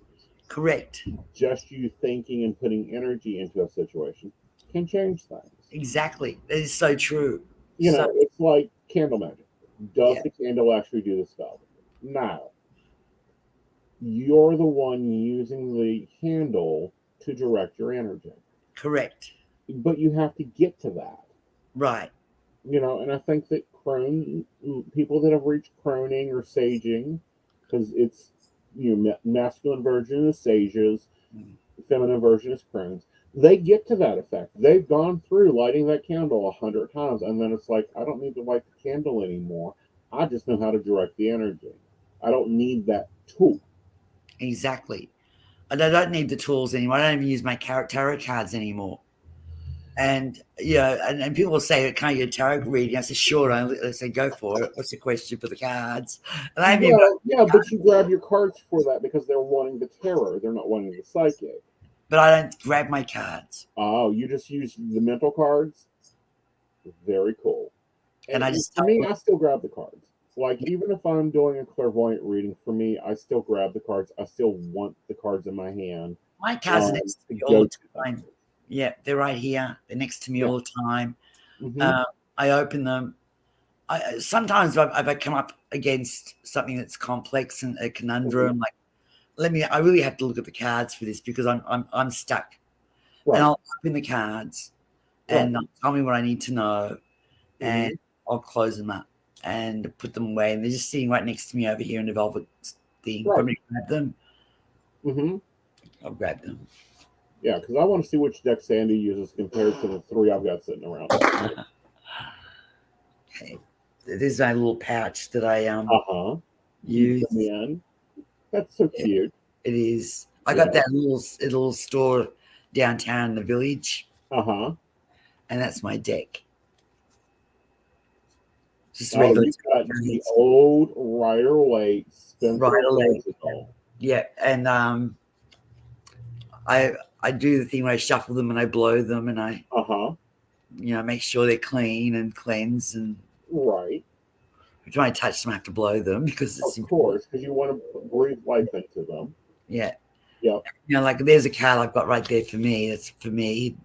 Correct. Just you thinking and putting energy into a situation can change things. Exactly. That is so true. It's like candle magic. Does the candle actually do the spell? No. You're the one using the candle to direct your energy. Correct. But you have to get to that. Right. And I think that crone people that have reached croning or saging, because it's masculine version is sages, feminine version is crones. They get to that effect. They've gone through lighting that candle 100 times, and then it's like, I don't need to light the candle anymore. I just know how to direct the energy. I don't need that tool. Exactly. I don't need the tools anymore. I don't even use my tarot cards anymore. And and people will say, "Can't you get a tarot reading?" I said, "Sure." I say, "Go for it. What's the question for the cards?" And I but you grab your cards for that because they're wanting the tarot. They're not wanting the psychic. But I don't grab my cards. Oh, you just use the mental cards? Very cool. And I just for me, I still grab the cards. Like, even if I'm doing a clairvoyant reading, for me, I still grab the cards. I still want the cards in my hand. My cards are next to me all the time. Yeah, they're right here. They're next to me all the time. Mm-hmm. I open them. Sometimes if I come up against something that's complex and a conundrum, like, I really have to look at the cards for this because I'm stuck. Right. And I'll open the cards and they'll tell me what I need to know, and I'll close them up and put them away. And they're just sitting right next to me over here in the velvet thing. Right. I'm going to grab them. Mm-hmm. I'll grab them. Yeah, because I want to see which deck Sandie uses compared to the 3 I've got sitting around. Okay. This is my little pouch that I use. That's so cute. It is. I got that little store downtown in the village. And that's my deck. Just you've got the old Rider-Waite. Yeah, and I do the thing where I shuffle them and I blow them and I make sure they're clean and cleansed and right. If you want to touch them, I have to blow them because it's of course, because you want to breathe life into them. Yeah. Yeah. Like there's a card I've got right there for me. It's for me,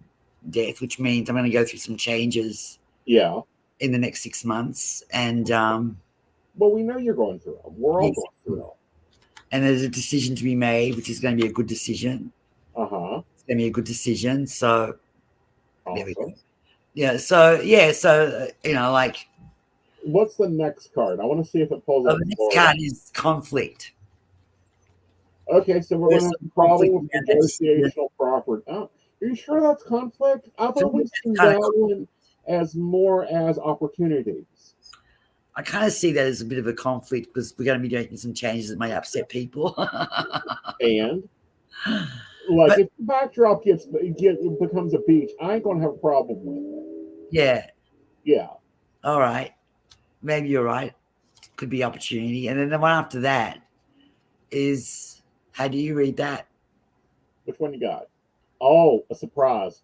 death, which means I'm going to go through some changes. Yeah. In the next 6 months, and well, we know you're going through them. We're all going through them. And there's a decision to be made, which is going to be a good decision. It's going to be a good decision. So there we go. Yeah. So like. What's the next card? I want to see if it pulls up. The next card is conflict. Okay, so we're going to have a problem with negotiational property. Oh, are you sure that's conflict? I've always seen that one as more as opportunities. I kind of see that as a bit of a conflict because we're going to be making some changes that might upset people. And if the backdrop becomes a beach, I ain't going to have a problem with it. Yeah. Yeah. All right. Maybe you're right. Could be opportunity. And then the one after that is, how do you read that? Which one you got? Oh, a surprise.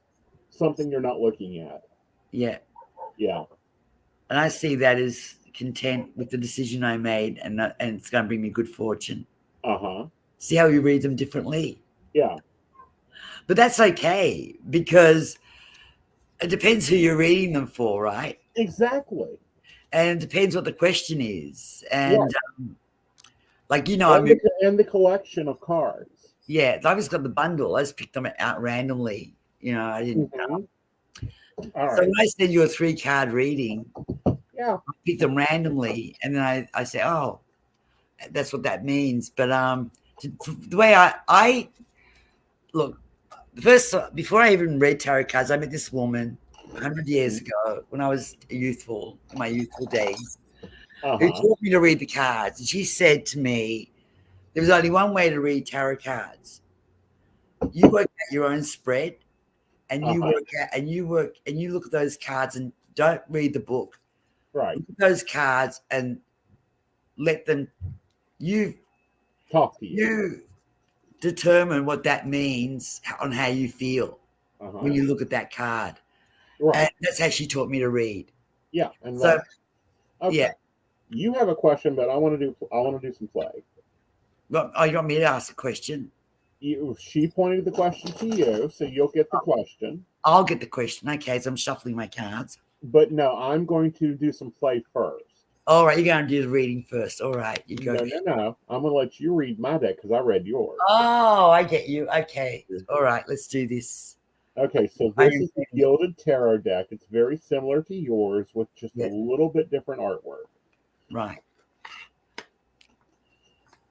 Something you're not looking at. Yeah. Yeah. And I see that as content with the decision I made, and it's going to bring me good fortune. See how you read them differently? Yeah. But that's okay because it depends who you're reading them for, right? Exactly. And it depends what the question is. And and the collection of cards. Yeah. I just got the bundle. I just picked them out randomly. I didn't. All so right. when I send you a 3-card reading, I pick them randomly, and then I say, "Oh, that's what that means." But the way I look, first before I even read tarot cards, I met this woman 100 years ago when I was in my youthful days, who taught me to read the cards, and she said to me, "There was only one way to read tarot cards. You work out your own spread." And you work out, and you look at those cards and don't read the book. Right. Look at those cards and let them. You talk to you. You determine what that means on how you feel when you look at that card. Right. And that's how she taught me to read. Yeah. And so, yeah. You have a question, but I want to do some play. Well, you want me to ask a question? She pointed the question to you, so you'll get the question. I'll get the question. Okay, so I'm shuffling my cards. But no, I'm going to do some play first. All right, you're going to do the reading first. All right, you go. No. I'm going to let you read my deck because I read yours. Oh, I get you. Okay. All right, let's do this. Okay, so I this is the Gilded Tarot deck. It's very similar to yours with just a little bit different artwork. Right.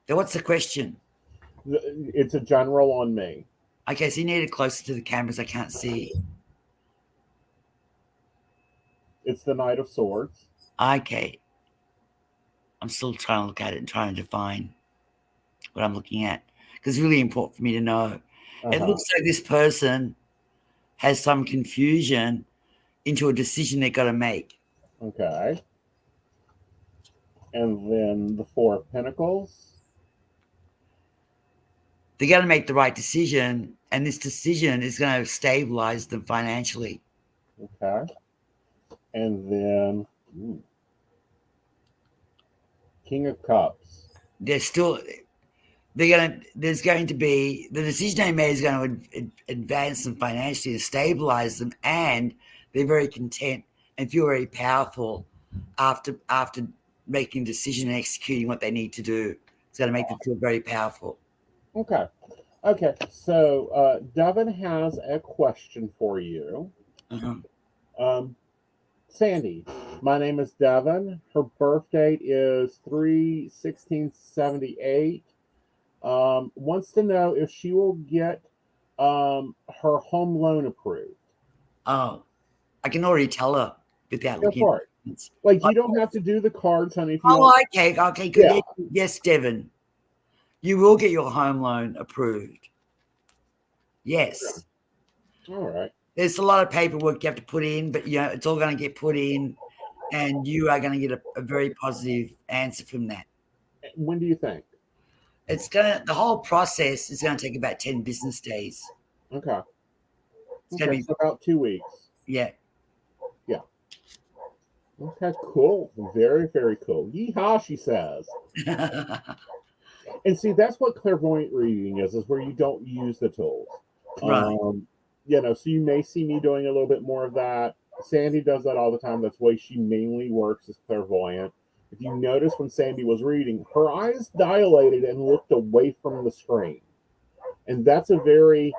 So what's the question? It's a general on me. Okay, so you need it closer to the cameras. I can't see. It's the Knight of Swords. Okay. I'm still trying to look at it and trying to define what I'm looking at, because it's really important for me to know. It looks like this person has some confusion into a decision they've got to make. Okay. And then the Four of Pentacles. They got to make the right decision, and this decision is going to stabilize them financially. Okay. And then King of Cups. There's going to be, the decision they made is going to advance them financially and stabilize them, and they're very content and feel very powerful after making a decision and executing what they need to do. It's going to make them feel very powerful. Okay. Okay. So Devin has a question for you. Sandie, my name is Devin. Her birth date is 3/16/78. Wants to know if she will get her home loan approved. Oh, I can already tell her without looking at it. Like, you don't have to do the cards, honey. If you okay, good. Yeah. Yes, Devin, you will get your home loan approved. Yes. All right. There's a lot of paperwork you have to put in, but it's all going to get put in, and you are going to get a very positive answer from that. When do you think? The whole process is going to take about 10 business days. Okay. It's going to be about 2 weeks. Yeah. Yeah. Okay, cool. Very, very cool. Yeehaw, she says. And see, that's what clairvoyant reading is where you don't use the tools. Right. So you may see me doing a little bit more of that. Sandie does that all the time. That's the way she mainly works as clairvoyant. If you notice when Sandie was reading, her eyes dilated and looked away from the screen. And that's a very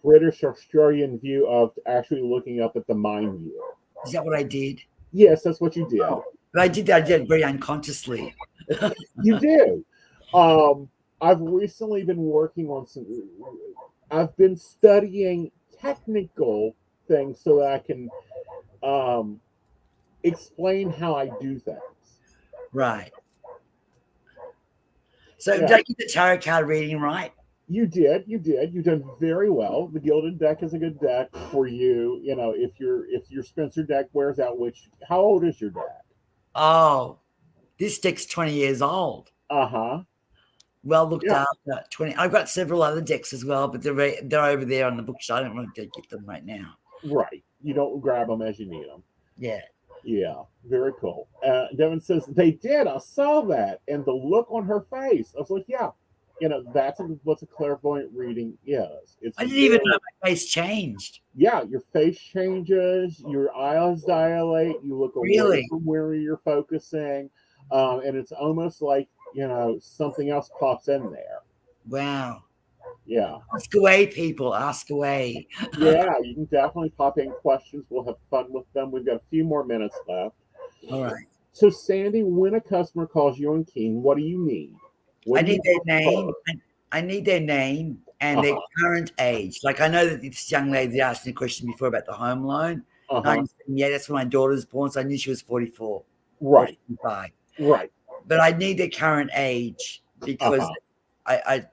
British Australian view of actually looking up at the mind view. Is that what I did? Yes, that's what you did. But I did that very unconsciously. You do. I've recently been working on I've been studying technical things so that I can explain how I do things. Right. So did I get the tarot card reading right? You did. You've done very well. The Gilded deck is a good deck for you. If your Spencer deck wears out, how old is your deck? Oh, this deck's 20 years old. Well looked after. 20. I've got several other decks as well, but they're over there on the bookshelf. I don't want to get them right now. Right. You don't grab them as you need them. Yeah. Yeah. Very cool. Devin says they did. I saw that, and the look on her face. I was like, yeah. That's what a clairvoyant reading is. I didn't even know my face changed. Yeah, your face changes, your eyes dilate, you look away from where you're focusing, and it's almost like, something else pops in there. Wow. Yeah. Ask away, people. Ask away. Yeah, you can definitely pop in questions. We'll have fun with them. We've got a few more minutes left. All right. So, Sandie, when a customer calls you on Keen, what do you need? I need their name. I need their name and their current age. Like, I know that this young lady asked me a question before about the home loan. And said, yeah, that's when my daughter's born, so I knew she was 44. Right. 45. Right. But I need their current age because I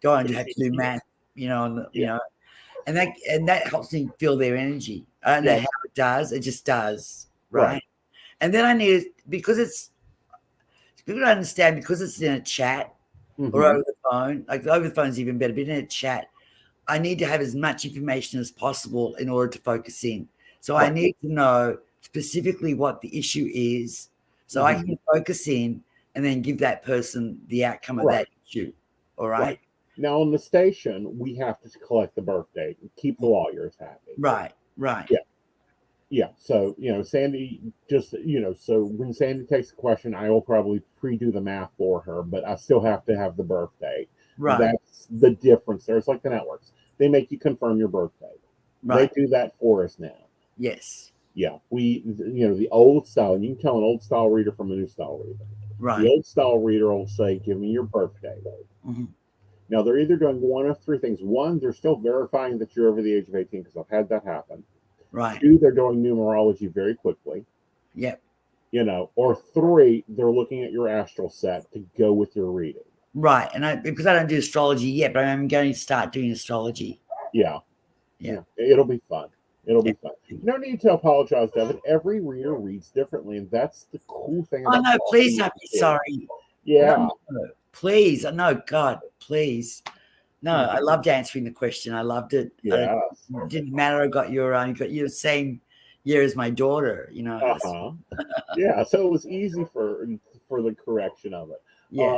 don't want to have to do math, you know, and that helps me feel their energy. I don't know how it does. It just does. Right. And then I need, because people don't understand, because it's in a chat or over the phone, like over the phone is even better, but in a chat, I need to have as much information as possible in order to focus in. So I need to know specifically what the issue is so I can focus in and then give that person the outcome of that issue. All right? Now, on the station, we have to collect the birth date and keep the lawyers happy. Right. Yeah. So, Sandie so when Sandie takes a question, I will probably pre-do the math for her, but I still have to have the birth date. Right. That's the difference there. It's like the networks. They make you confirm your birth date. Right. They do that for us now. Yes. Yeah, the old style, and you can tell an old style reader from a new style reader. The Right. old style reader will say, "Give me your birthday." Mm-hmm. Now they're either doing one of three things. One, they're still verifying that you're over the age of 18 because I've had that happen. Right. Two, they're doing numerology very quickly. Yep. Or three, they're looking at your astral set to go with your reading. Right. And because I don't do astrology yet, but I'm going to start doing astrology. Yeah. It'll be fun. It'll be fun. No need to apologize, David. Every reader reads differently, and that's the cool thing about no, please don't be sorry. Yeah. No, please. No, God, please. No, I loved answering the question. I loved it. Yeah. It didn't matter. You got your same year as my daughter, Yeah, so it was easy for the correction of it. Yeah.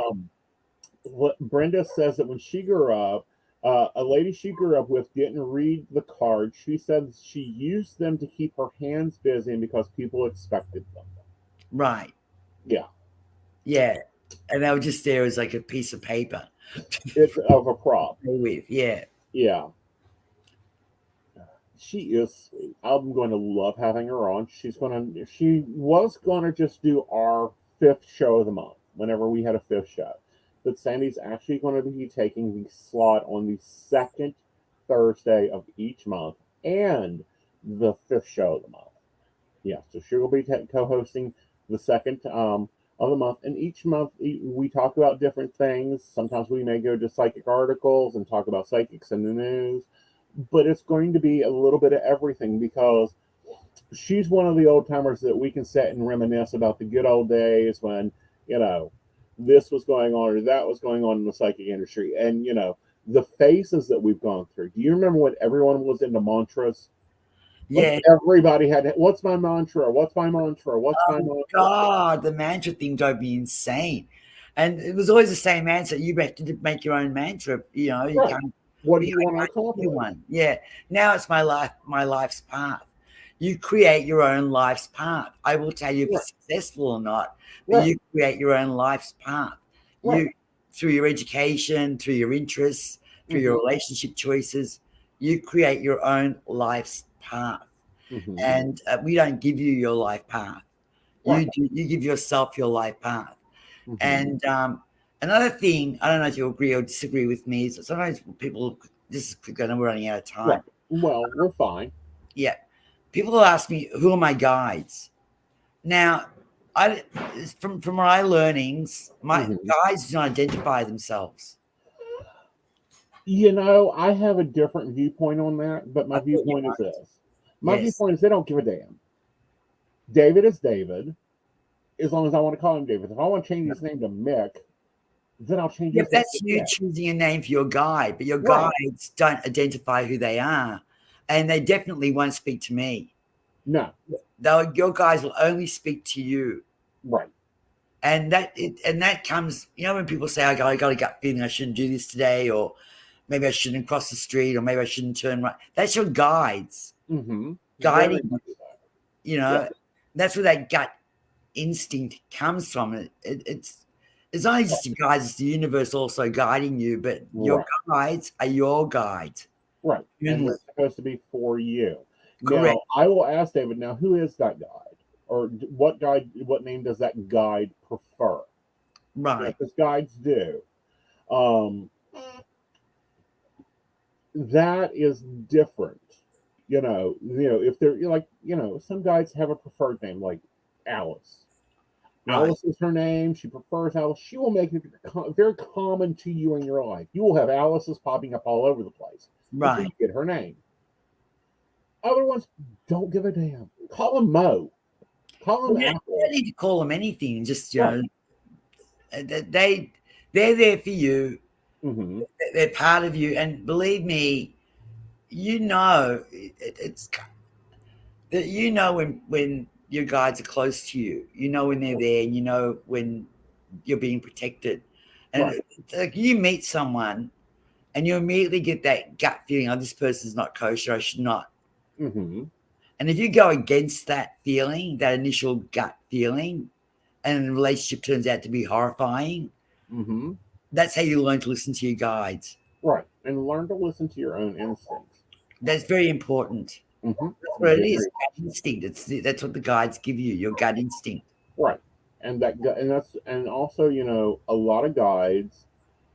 What Brenda says that when she grew up, a lady she grew up with didn't read the cards. She said she used them to keep her hands busy and because people expected them. Right. Yeah. Yeah. And they were just there as like a piece of paper. It's of a prop. With. Yeah. Yeah. She is sweet. I'm going to love having her on. She was going to just do our 5th show of the month whenever we had a 5th show. But Sandie's actually going to be taking the slot on the 2nd Thursday of each month and the 5th show of the month. Yeah, so she will be co-hosting the 2nd of the month. And each month we talk about different things. Sometimes we may go to psychic articles and talk about psychics in the news. But it's going to be a little bit of everything because she's one of the old timers that we can sit and reminisce about the good old days when, this was going on or that was going on in the psychic industry. And, the phases that we've gone through. Do you remember when everyone was into mantras? Yeah. Everybody had, what's my mantra? What's my mantra? What's my mantra? God, the mantra thing drove me insane. And it was always the same answer. You have to make your own mantra. You Right. can't. What do you want to accomplish? One. Yeah. Now it's my life's path. You create your own life's path. I will tell you if it's successful or not, but you create your own life's path. You, through your education, through your interests, through your relationship choices, you create your own life's path. Mm-hmm. And we don't give you your life path. Right. You give yourself your life path. Mm-hmm. And another thing, I don't know if you agree or disagree with me, is sometimes people, we're running out of time. Right. Well, we're fine. Yeah. People ask me, who are my guides? Now, from my learnings, my guides do not identify themselves. I have a different viewpoint on that, but my viewpoint is this. My viewpoint is they don't give a damn. David is David, as long as I want to call him David. If I want to change his name to Mick, then I'll change his name. That's you choosing a name for your guide, but your guides don't identify who they are, and they definitely won't speak to me. No. Your guides will only speak to you. Right. And that comes, when people say, I got a gut feeling I shouldn't do this today, or maybe I shouldn't cross the street, or maybe I shouldn't turn right. That's your guides guiding you. That's where that gut instinct comes from. It's not only just your guides, it's the universe also guiding you, but your guides are your guides. Right. And it's supposed to be for you. Correct. Now, I will ask David, now, who is that guide? Or what name does that guide prefer? Right. Because guides do. That is different. If they're some guides have a preferred name, like Alice. Right. Alice is her name. She prefers Alice. She will make it very common to you in your life. You will have Alice's popping up all over the place. Right. You get her name. Other ones don't give a damn. Call them Mo. Call them Apple. You don't need to call them anything. Just they're there for you. Mm-hmm. They're part of you, and believe me, it's that when your guides are close to you. When they're there, and when you're being protected. And like you meet someone, and you immediately get that gut feeling, oh, this person's not kosher, I should not. Mm-hmm. And if you go against that feeling, that initial gut feeling, and the relationship turns out to be horrifying, that's how you learn to listen to your guides. Right. And learn to listen to your own instincts. That's very important. Mm-hmm. That's what it is. Gut instinct. That's what the guides give you. Your gut instinct. Right. And also, a lot of guides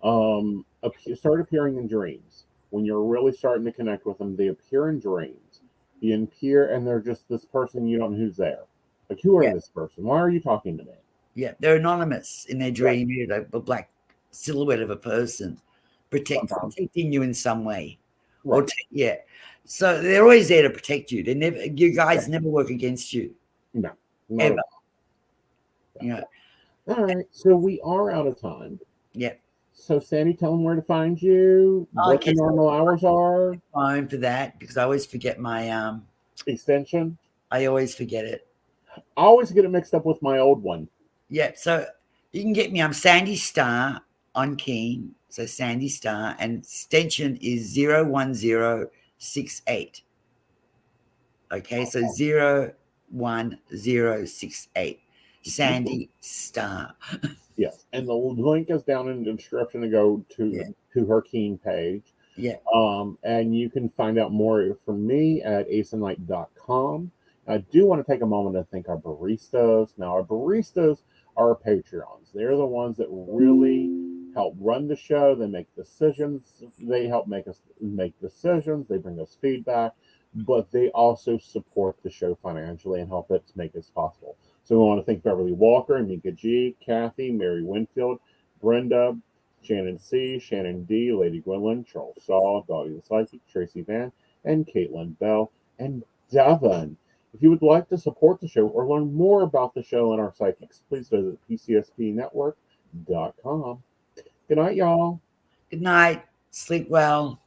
start appearing in dreams. When you're really starting to connect with them, they appear in dreams. You appear, and they're just this person, you don't know who's there. Like, who are this person? Why are you talking to me? Yeah, they're anonymous in their dream. You're like a black silhouette of a person protecting you in some way. Right. So they're always there to protect you. They never, you guys never work against you. No, not ever. at all. Yeah. All right, so we are out of time. Yeah. So, Sandie, tell them where to find you, what the normal hours are. Phone for that because I always forget my extension. I always forget it. I always get it mixed up with my old one. Yeah, so you can get me. I'm Sandie Star on Keen. So Sandie Star, and extension is 01068. Okay, so 01068. Sandie Star. Yes, and the link is down in the description to go to her Keen page. Yeah. And you can find out more from me at aesonknight.com. I do want to take a moment to thank our baristas. Now, our baristas are our Patreons. They're the ones that really help run the show. They make decisions. They help make us make decisions. They bring us feedback, but they also support the show financially and help it make this possible. So we want to thank Beverly Walker, Mika G, Kathy, Mary Winfield, Brenda, Shannon C, Shannon D, Lady Gwendolyn, Charles Shaw, Dottie the Psychic, Tracy Van, and Caitlin Bell, and Devon. If you would like to support the show or learn more about the show and our psychics, please visit PCSPnetwork.com. Good night, y'all. Good night. Sleep well.